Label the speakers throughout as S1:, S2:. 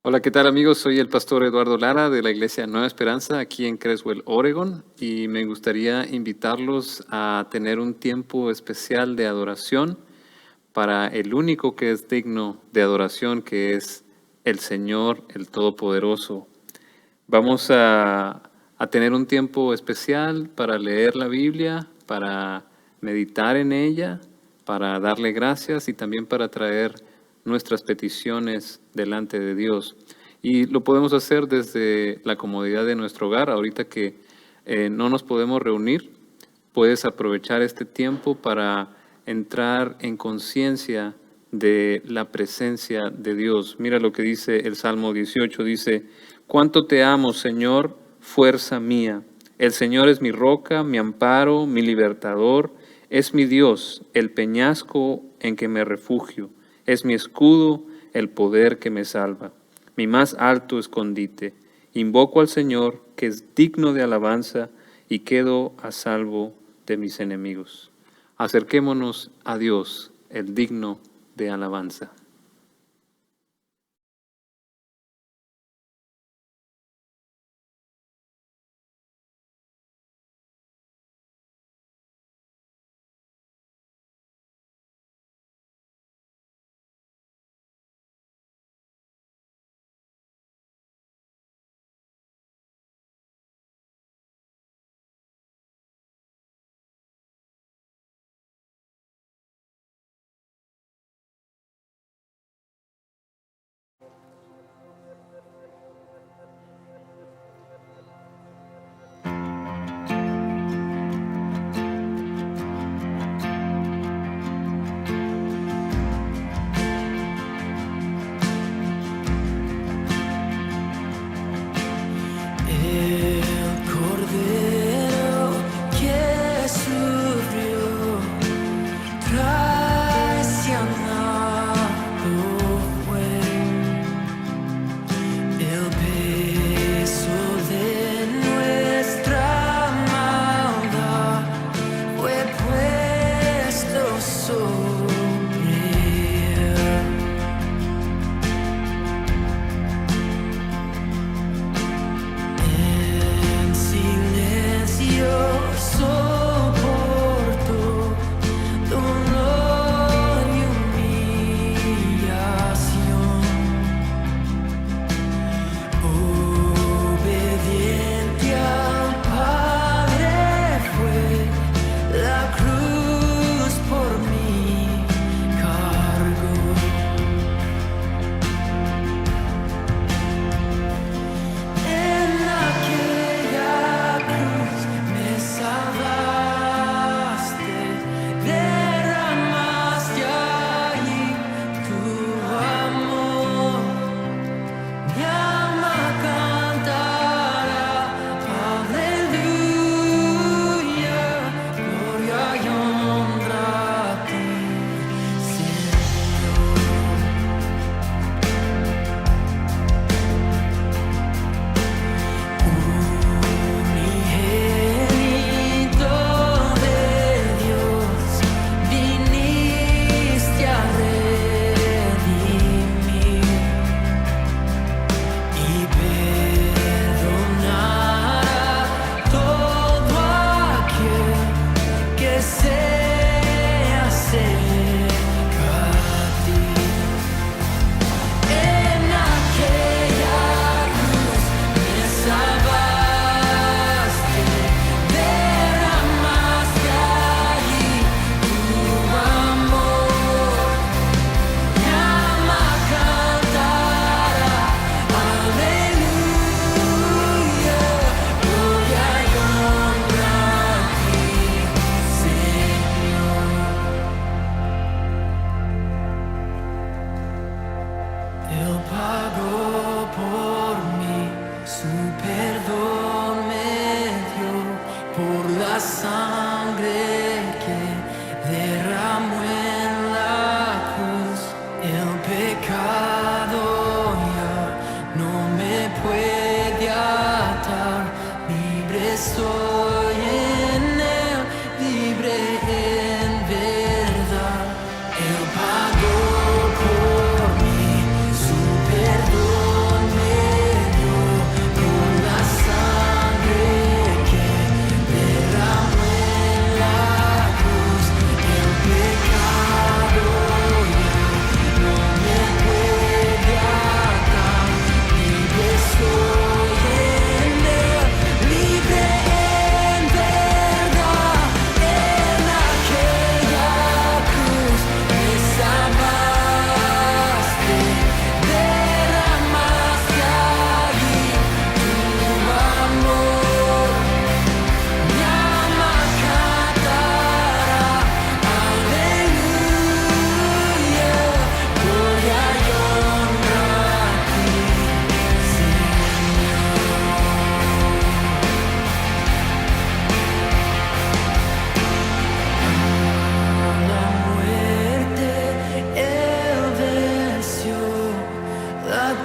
S1: Hola, ¿qué tal amigos? Soy el pastor Eduardo Lara de la Iglesia Nueva Esperanza aquí en Creswell, Oregon, y me gustaría invitarlos a tener un tiempo especial de adoración para el único que es digno de adoración, que es el Señor, el Todopoderoso. Vamos a tener un tiempo especial para leer la Biblia, para meditar en ella, para darle gracias y también para traer nuestras peticiones delante de Dios. Y lo podemos hacer desde la comodidad de nuestro hogar. Ahorita que no nos podemos reunir, puedes aprovechar este tiempo para entrar en conciencia de la presencia de Dios. Mira lo que dice el Salmo 18, dice: cuánto te amo, Señor, fuerza mía. El Señor es mi roca, mi amparo, mi libertador, es mi Dios, el peñasco en que me refugio, es mi escudo, el poder que me salva, mi más alto escondite. Invoco al Señor, que es digno de alabanza, y quedo a salvo de mis enemigos. Acerquémonos a Dios, el digno de alabanza.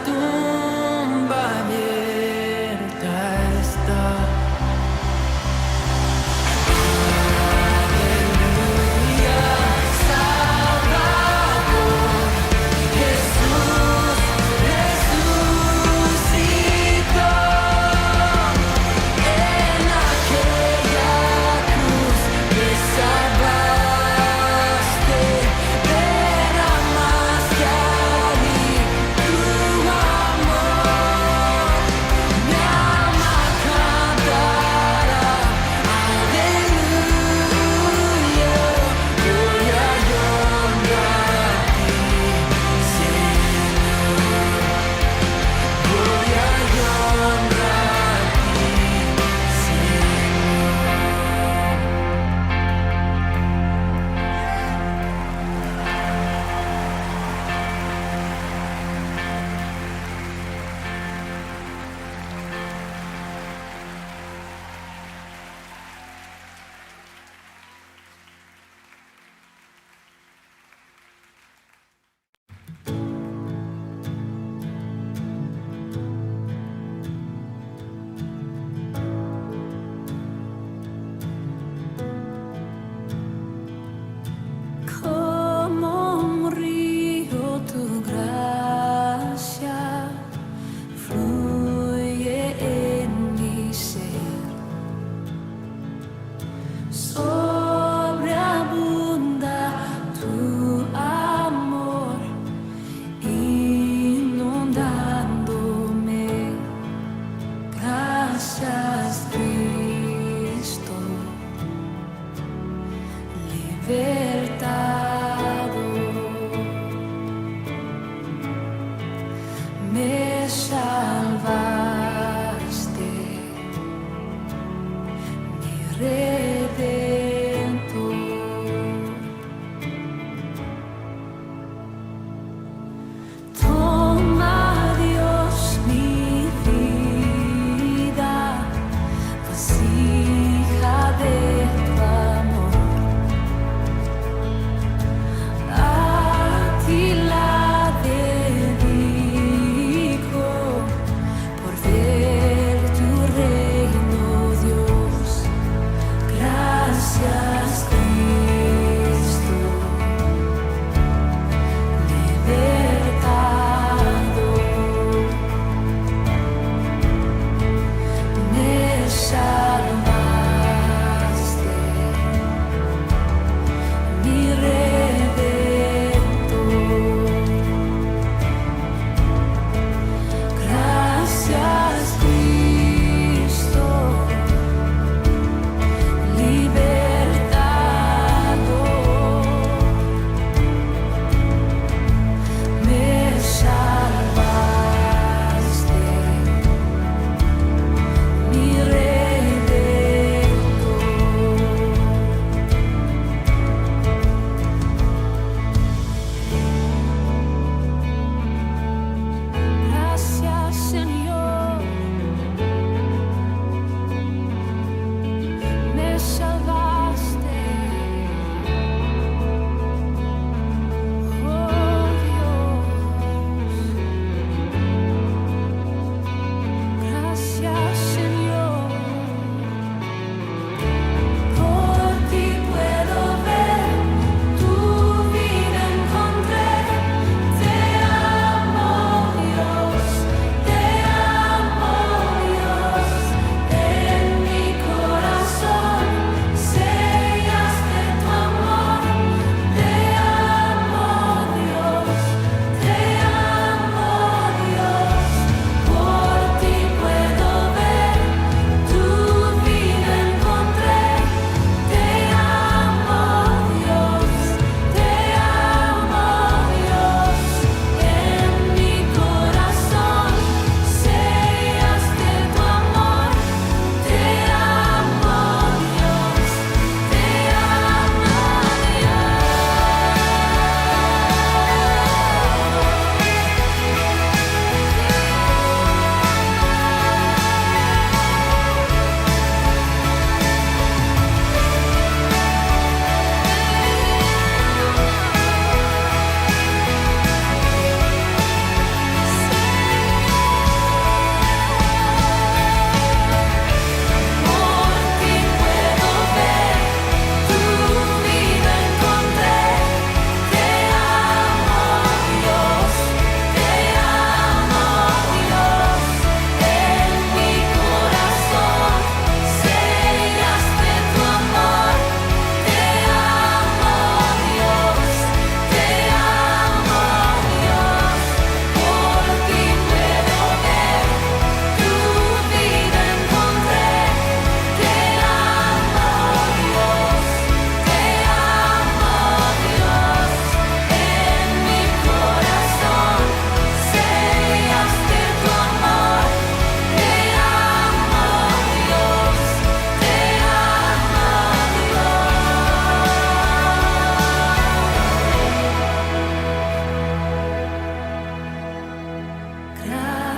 S2: tumba abierta está. Aleluya, Salvador, Jesús resucitó. En aquella cruz me salvaste, derramaste allí tu amor. Mi alma cantará, aleluya, gloria y honra a ti, Señor. Gloria y honra a ti, como un río tu gracia fluye en mi ser, sobreabunda tu amor inundándome. Gracias, Cristo, libertado, me salvaste, mi redentor. Toma, Dios, mi vida, vasija de tu amor. A ti la dedico,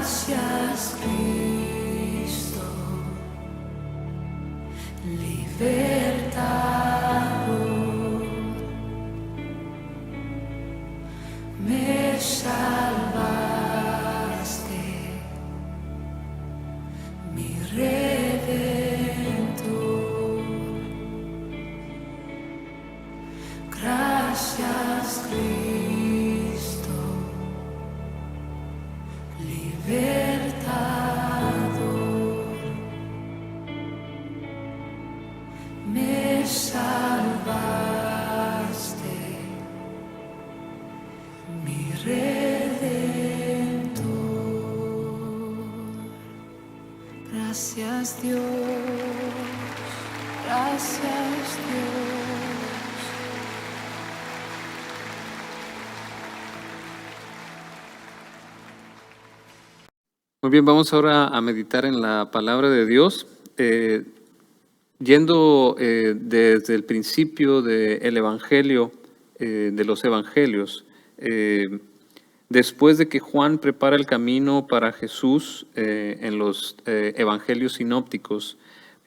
S2: Gracias, Cristo, libertador, me salvaste, mi redentor. Gracias, Cristo, libertador, me salvaste, mi redentor. Gracias, Dios, gracias, Dios.
S1: Muy bien, vamos ahora a meditar en la palabra de Dios, yendo desde el principio del Evangelio, de los Evangelios. Después de que Juan prepara el camino para Jesús en los Evangelios sinópticos,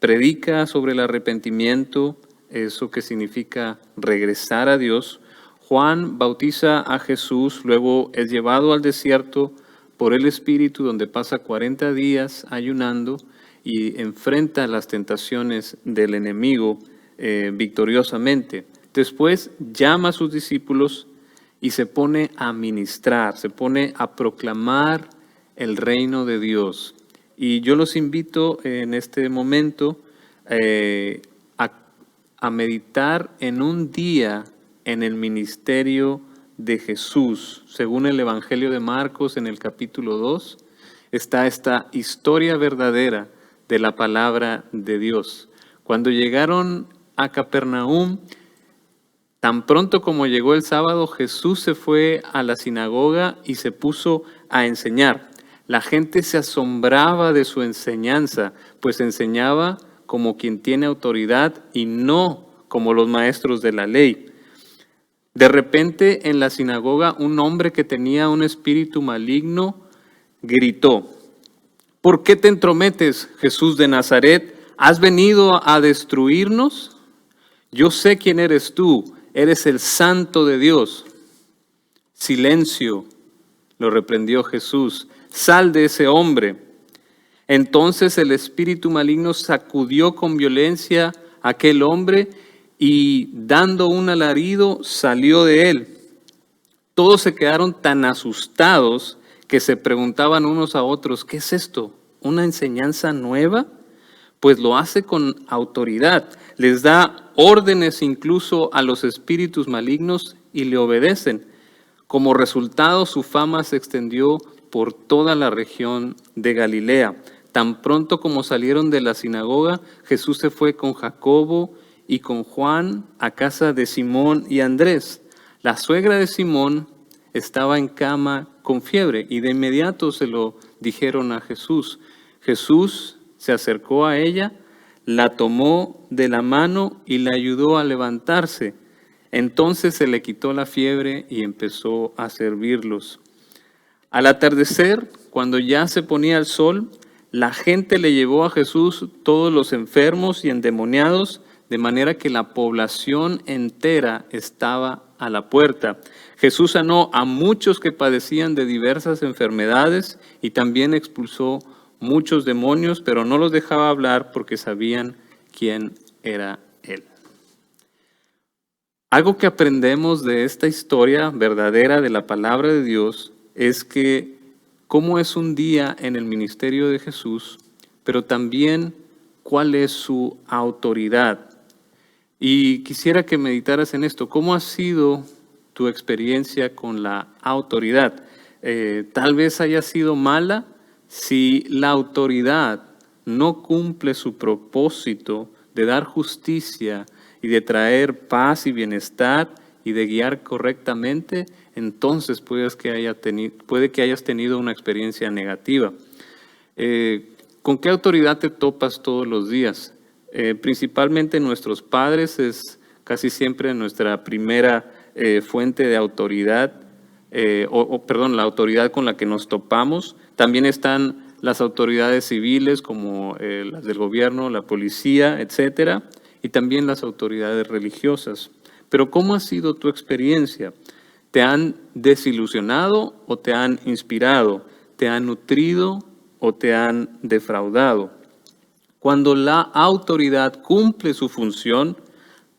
S1: predica sobre el arrepentimiento, eso que significa regresar a Dios. Juan bautiza a Jesús, luego es llevado al desierto por el Espíritu, donde pasa 40 días ayunando y enfrenta las tentaciones del enemigo victoriosamente. Después llama a sus discípulos y se pone a ministrar, se pone a proclamar el reino de Dios. Y yo los invito en este momento a meditar en un día en el ministerio de Jesús. Según el Evangelio de Marcos, en el capítulo 2, está esta historia verdadera de la palabra de Dios. Cuando llegaron a Capernaum, tan pronto como llegó el sábado, Jesús se fue a la sinagoga y se puso a enseñar. La gente se asombraba de su enseñanza, pues enseñaba como quien tiene autoridad y no como los maestros de la ley. De repente, en la sinagoga, un hombre que tenía un espíritu maligno gritó: ¿Por qué te entrometes, Jesús de Nazaret? ¿Has venido a destruirnos? Yo sé quién eres tú, eres el Santo de Dios. Silencio, lo reprendió Jesús, sal de ese hombre. Entonces el espíritu maligno sacudió con violencia a aquel hombre y dando un alarido salió de él. Todos se quedaron tan asustados que se preguntaban unos a otros: ¿qué es esto? ¿Una enseñanza nueva? Pues lo hace con autoridad, les da órdenes incluso a los espíritus malignos y le obedecen. Como resultado, su fama se extendió por toda la región de Galilea. Tan pronto como salieron de la sinagoga, Jesús se fue con Jacobo y con Juan a casa de Simón y Andrés. La suegra de Simón estaba en cama con fiebre y de inmediato se lo dijeron a Jesús. Jesús se acercó a ella, la tomó de la mano y la ayudó a levantarse. Entonces se le quitó la fiebre y empezó a servirlos. Al atardecer, cuando ya se ponía el sol, la gente le llevó a Jesús todos los enfermos y endemoniados, de manera que la población entera estaba a la puerta. Jesús sanó a muchos que padecían de diversas enfermedades y también expulsó muchos demonios, pero no los dejaba hablar porque sabían quién era Él. Algo que aprendemos de esta historia verdadera de la palabra de Dios es que cómo es un día en el ministerio de Jesús, pero también cuál es su autoridad. Y quisiera que meditaras en esto. ¿Cómo ha sido tu experiencia con la autoridad? Tal vez haya sido mala. Si la autoridad no cumple su propósito de dar justicia y de traer paz y bienestar y de guiar correctamente, entonces puede que hayas tenido una experiencia negativa. ¿Con qué autoridad te topas todos los días? Principalmente nuestros padres es casi siempre nuestra primera fuente de autoridad, perdón, la autoridad con la que nos topamos. También están las autoridades civiles como las del gobierno, la policía, etcétera, y también las autoridades religiosas. Pero ¿cómo ha sido tu experiencia? ¿Te han desilusionado o te han inspirado? ¿Te han nutrido o te han defraudado? Cuando la autoridad cumple su función,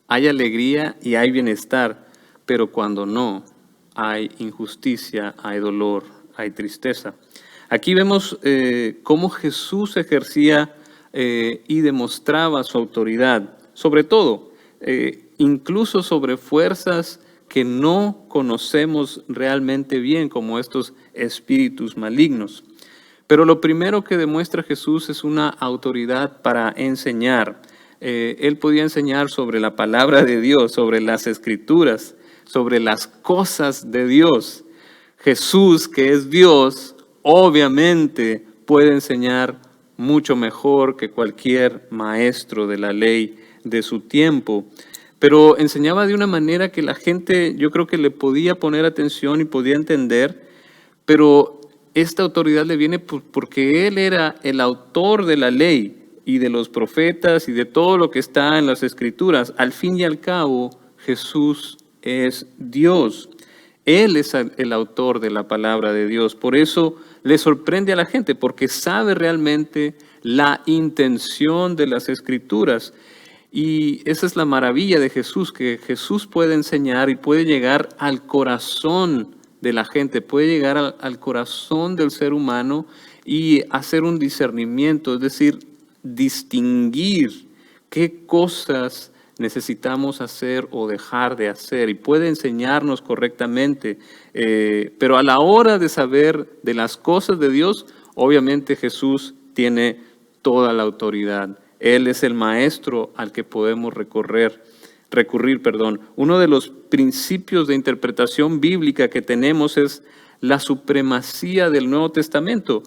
S1: hay alegría y hay bienestar, pero cuando no, hay injusticia, hay dolor, hay tristeza. Aquí vemos cómo Jesús ejercía y demostraba su autoridad, sobre todo, incluso sobre fuerzas que no conocemos realmente bien, como estos espíritus malignos. Pero lo primero que demuestra Jesús es una autoridad para enseñar. Él podía enseñar sobre la palabra de Dios, sobre las escrituras, sobre las cosas de Dios. Jesús, que es Dios, obviamente puede enseñar mucho mejor que cualquier maestro de la ley de su tiempo. Pero enseñaba de una manera que la gente, yo creo que le podía poner atención y podía entender, pero esta autoridad le viene porque Él era el autor de la ley y de los profetas y de todo lo que está en las Escrituras. Al fin y al cabo, Jesús es Dios. Él es el autor de la palabra de Dios. Por eso le sorprende a la gente, porque sabe realmente la intención de las Escrituras. Y esa es la maravilla de Jesús, que Jesús puede enseñar y puede llegar al corazón de la gente, puede llegar al corazón del ser humano y hacer un discernimiento, es decir, distinguir qué cosas necesitamos hacer o dejar de hacer, y puede enseñarnos correctamente, pero a la hora de saber de las cosas de Dios, obviamente Jesús tiene toda la autoridad. Él es el maestro al que podemos recurrir. Uno de los principios de interpretación bíblica que tenemos es la supremacía del Nuevo Testamento.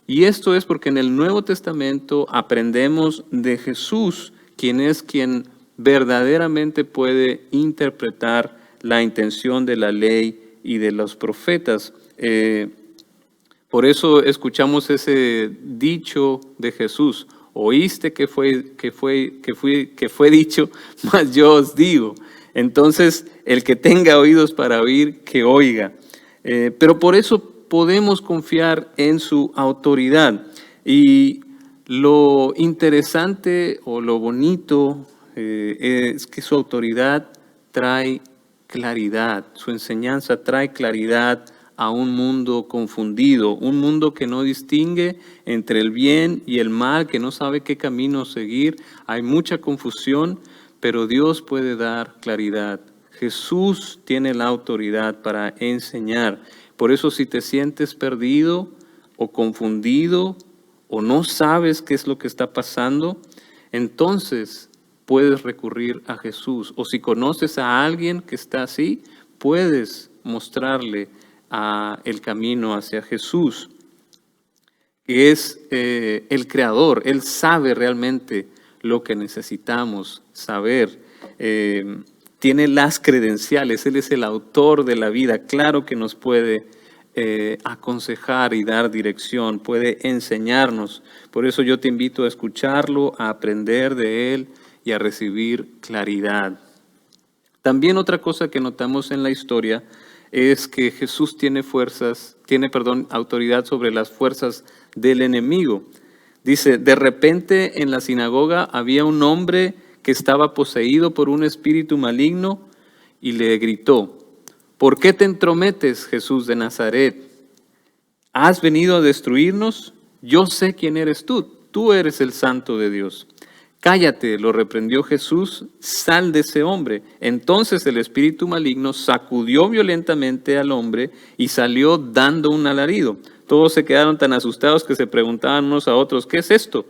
S1: Y esto es porque en el Nuevo Testamento aprendemos de Jesús, quien verdaderamente puede interpretar la intención de la ley y de los profetas. Por eso escuchamos ese dicho de Jesús: oíste que fue dicho, mas yo os digo. Entonces, el que tenga oídos para oír, que oiga. Pero por eso podemos confiar en su autoridad. Y lo interesante o lo bonito es que su autoridad trae claridad, su enseñanza trae claridad a un mundo confundido, un mundo que no distingue entre el bien y el mal, que no sabe qué camino seguir. Hay mucha confusión, pero Dios puede dar claridad. Jesús tiene la autoridad para enseñar. Por eso, si te sientes perdido o confundido o no sabes qué es lo que está pasando, entonces puedes recurrir a Jesús. O si conoces a alguien que está así, puedes mostrarle el camino hacia Jesús, que es el creador. Él sabe realmente lo que necesitamos saber. Tiene las credenciales, Él es el autor de la vida. Claro que nos puede aconsejar y dar dirección, puede enseñarnos. Por eso yo te invito a escucharlo, a aprender de Él y a recibir claridad. También otra cosa que notamos en la historia es que Jesús tiene autoridad sobre las fuerzas del enemigo. Dice: de repente en la sinagoga había un hombre que estaba poseído por un espíritu maligno y le gritó: ¿por qué te entrometes, Jesús de Nazaret? ¿Has venido a destruirnos? Yo sé quién eres tú eres el Santo de Dios. Cállate, lo reprendió Jesús, sal de ese hombre. Entonces el espíritu maligno sacudió violentamente al hombre y salió dando un alarido. Todos se quedaron tan asustados que se preguntaban unos a otros: ¿qué es esto?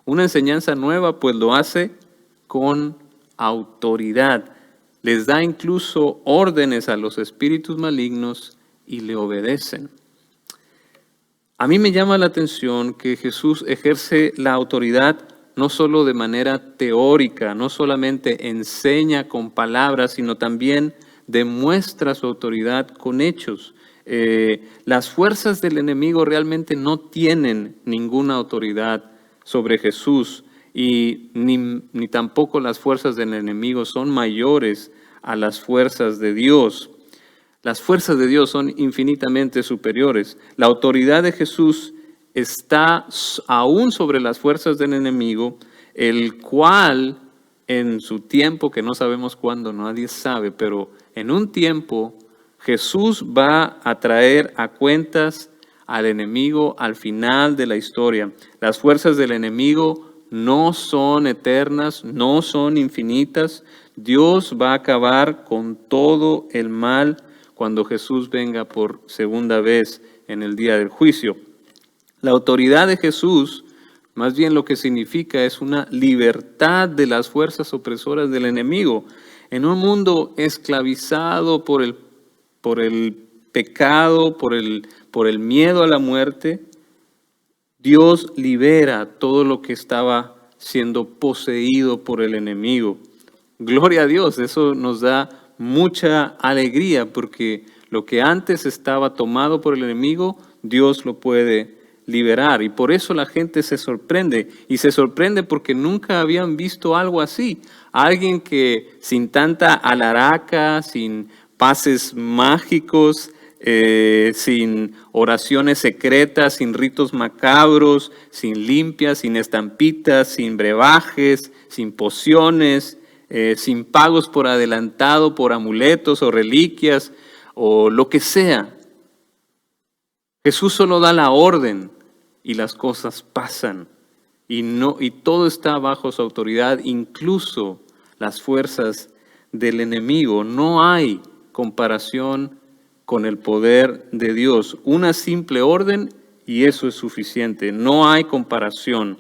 S1: Una enseñanza nueva, pues lo hace con autoridad. Les da incluso órdenes a los espíritus malignos y le obedecen. A mí me llama la atención que Jesús ejerce la autoridad no solo de manera teórica, no solamente enseña con palabras, sino también demuestra su autoridad con hechos. Las fuerzas del enemigo realmente no tienen ninguna autoridad sobre Jesús y ni tampoco las fuerzas del enemigo son mayores a las fuerzas de Dios. Las fuerzas de Dios son infinitamente superiores. La autoridad de Jesús está aún sobre las fuerzas del enemigo, el cual en su tiempo, que no sabemos cuándo, nadie sabe, pero en un tiempo Jesús va a traer a cuentas al enemigo al final de la historia. Las fuerzas del enemigo no son eternas, no son infinitas. Dios va a acabar con todo el mal cuando Jesús venga por segunda vez en el día del juicio. La autoridad de Jesús, más bien lo que significa es una libertad de las fuerzas opresoras del enemigo. En un mundo esclavizado por el pecado, por el miedo a la muerte, Dios libera todo lo que estaba siendo poseído por el enemigo. Gloria a Dios, eso nos da mucha alegría porque lo que antes estaba tomado por el enemigo, Dios lo puede liberar. Y por eso la gente se sorprende. Y se sorprende porque nunca habían visto algo así. Alguien que sin tanta alaraca, sin pases mágicos, sin oraciones secretas, sin ritos macabros, sin limpias, sin estampitas, sin brebajes, sin pociones, sin pagos por adelantado, por amuletos o reliquias o lo que sea. Jesús solo da la orden y las cosas pasan y todo está bajo su autoridad, incluso las fuerzas del enemigo. No hay comparación con el poder de Dios. Una simple orden y eso es suficiente. No hay comparación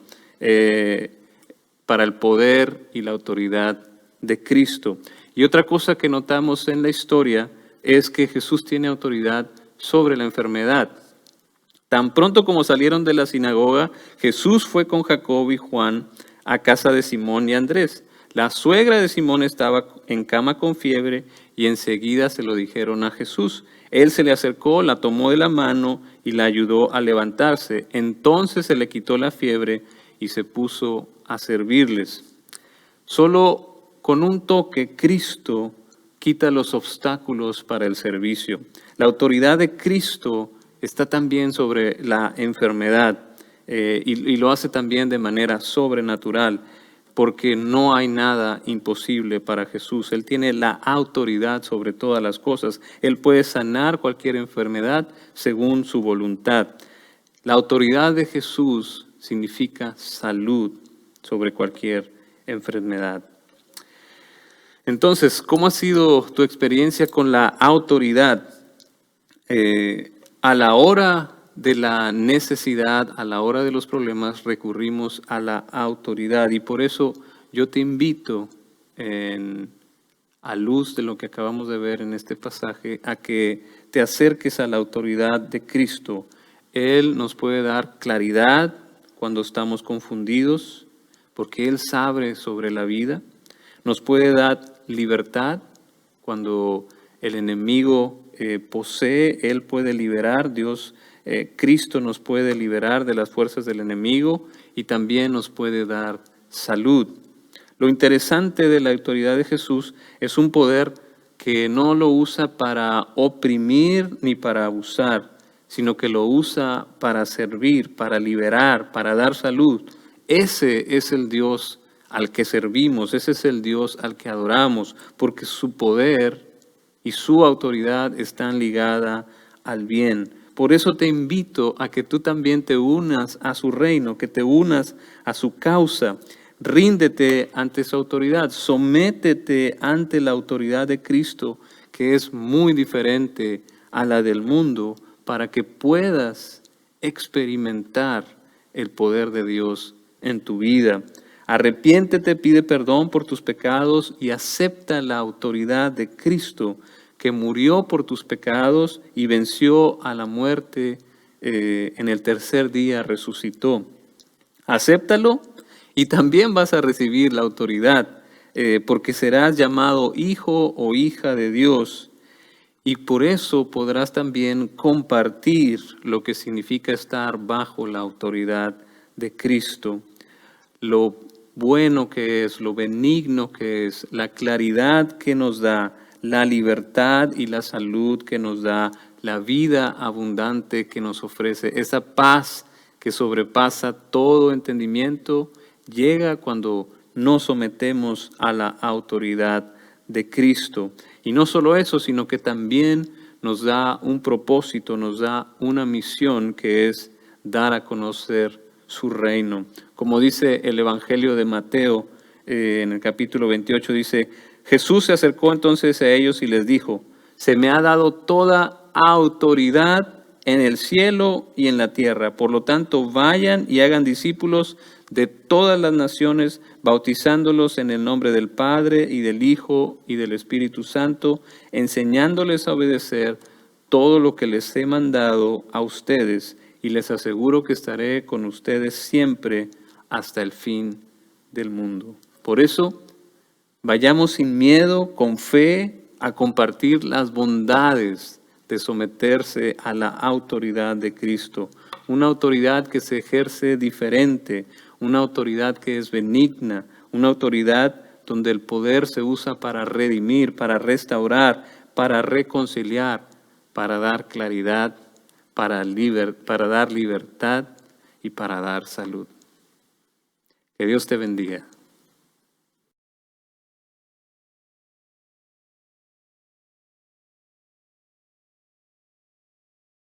S1: para el poder y la autoridad de Cristo. Y otra cosa que notamos en la historia es que Jesús tiene autoridad sobre la enfermedad. Tan pronto como salieron de la sinagoga, Jesús fue con Jacobo y Juan a casa de Simón y Andrés. La suegra de Simón estaba en cama con fiebre y enseguida se lo dijeron a Jesús. Él se le acercó, la tomó de la mano y la ayudó a levantarse. Entonces se le quitó la fiebre y se puso a servirles. Solo con un toque, Cristo quita los obstáculos para el servicio. La autoridad de Cristo está también sobre la enfermedad y lo hace también de manera sobrenatural, porque no hay nada imposible para Jesús. Él tiene la autoridad sobre todas las cosas. Él puede sanar cualquier enfermedad según su voluntad. La autoridad de Jesús significa salud sobre cualquier enfermedad. Entonces, ¿cómo ha sido tu experiencia con la autoridad? A la hora de la necesidad, a la hora de los problemas, recurrimos a la autoridad. Y por eso yo te invito, a luz de lo que acabamos de ver en este pasaje, a que te acerques a la autoridad de Cristo. Él nos puede dar claridad cuando estamos confundidos, porque Él sabe sobre la vida. Nos puede dar libertad cuando el enemigo posee, Él puede liberar. Cristo nos puede liberar de las fuerzas del enemigo y también nos puede dar salud. Lo interesante de la autoridad de Jesús es un poder que no lo usa para oprimir ni para abusar, sino que lo usa para servir, para liberar, para dar salud. Ese es el Dios al que servimos, ese es el Dios al que adoramos, porque su poder y su autoridad están ligadas al bien. Por eso te invito a que tú también te unas a su reino, que te unas a su causa. Ríndete ante su autoridad, sométete ante la autoridad de Cristo, que es muy diferente a la del mundo, para que puedas experimentar el poder de Dios en tu vida. Arrepiéntete, pide perdón por tus pecados y acepta la autoridad de Cristo, que murió por tus pecados y venció a la muerte, en el tercer día resucitó. Acéptalo y también vas a recibir la autoridad, porque serás llamado hijo o hija de Dios. Y por eso podrás también compartir lo que significa estar bajo la autoridad de Cristo, lo bueno que es, lo benigno que es, la claridad que nos da, la libertad y la salud que nos da, la vida abundante que nos ofrece, esa paz que sobrepasa todo entendimiento, llega cuando nos sometemos a la autoridad de Cristo. Y no solo eso, sino que también nos da un propósito, nos da una misión que es dar a conocer su reino. Como dice el Evangelio de Mateo en el capítulo 28, dice, Jesús se acercó entonces a ellos y les dijo, se me ha dado toda autoridad en el cielo y en la tierra. Por lo tanto, vayan y hagan discípulos de todas las naciones, bautizándolos en el nombre del Padre y del Hijo y del Espíritu Santo, enseñándoles a obedecer todo lo que les he mandado a ustedes, y les aseguro que estaré con ustedes siempre hasta el fin del mundo. Por eso, vayamos sin miedo, con fe, a compartir las bondades de someterse a la autoridad de Cristo. Una autoridad que se ejerce diferente, una autoridad que es benigna, una autoridad donde el poder se usa para redimir, para restaurar, para reconciliar, para dar claridad, para dar libertad y para dar salud. Que Dios te bendiga.